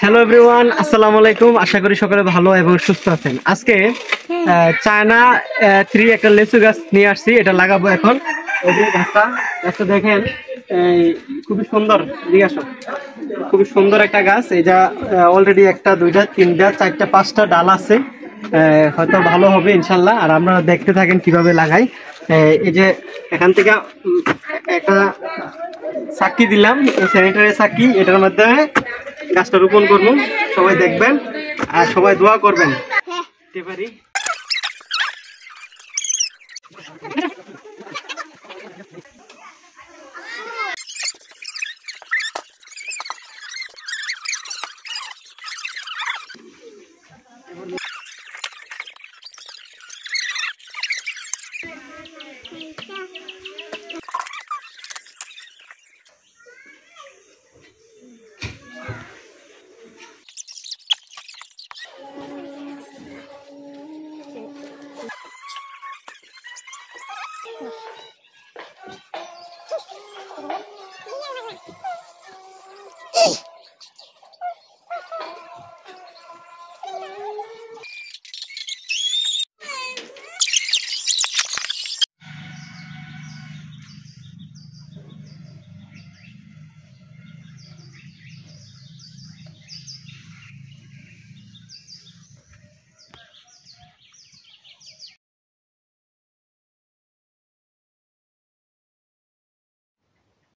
Hello everyone, আসসালামু আলাইকুম। আশা করি সকলে ভালো এবং সুস্থ আছেন। আজকে চায়না 3 একটা লেচু গাছ নিয়ে আসছি, এটা লাগাবো এখন। এই যে গাছটা দেখেন, এই খুবই সুন্দর। এদিকে আসো। খুবই সুন্দর একটা গাছ। এই যা অলরেডি একটা, দুইটা, তিনটা, চারটা, পাঁচটা ডাল আছে। হয়তো ভালো হবে ইনশাল্লাহ। আর আমরা দেখতে থাকেন কিভাবে লাগাই। এই যে এখান থেকে একটা চাকি দিলাম, স্যানিটারি চাকি, এটার মাধ্যমে গাছটা রোপণ করবো। সবাই দেখবেন আর সবাই দোয়া করবেন। পারি